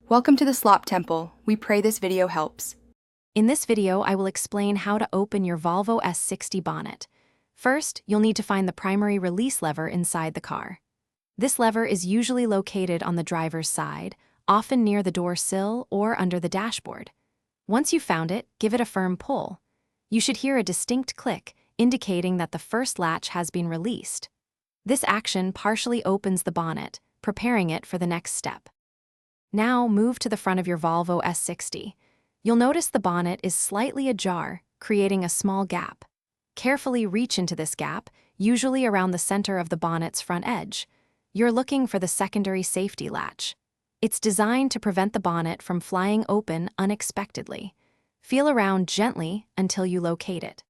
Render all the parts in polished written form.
Welcome to the Slop Temple. We pray this video helps. In this video, I will explain how to open your Volvo S60 bonnet. First, you'll need to find the primary release lever inside the car. This lever is usually located on the driver's side, often near the door sill or under the dashboard. Once you've found it, give it a firm pull. You should hear a distinct click, indicating that the first latch has been released. This action partially opens the bonnet, preparing it for the next step. Now move to the front of your Volvo S60. You'll notice the bonnet is slightly ajar, creating a small gap. Carefully reach into this gap, usually around the center of the bonnet's front edge. You're looking for the secondary safety latch. It's designed to prevent the bonnet from flying open unexpectedly. Feel around gently until you locate it.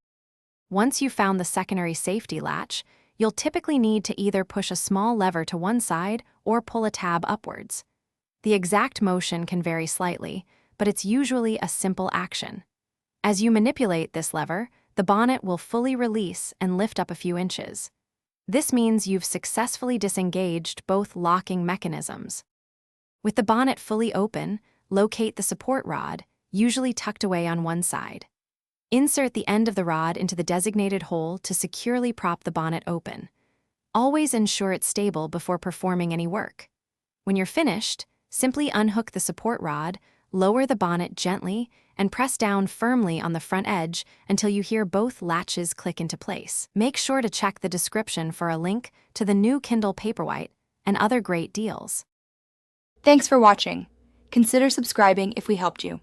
Once you've found the secondary safety latch, you'll typically need to either push a small lever to one side or pull a tab upwards. The exact motion can vary slightly, but it's usually a simple action. As you manipulate this lever, the bonnet will fully release and lift up a few inches. This means you've successfully disengaged both locking mechanisms. With the bonnet fully open, locate the support rod, usually tucked away on one side. Insert the end of the rod into the designated hole to securely prop the bonnet open. Always ensure it's stable before performing any work. When you're finished, simply unhook the support rod, lower the bonnet gently, and press down firmly on the front edge until you hear both latches click into place. Make sure to check the description for a link to the new Kindle Paperwhite and other great deals. Thanks for watching. Consider subscribing if we helped you.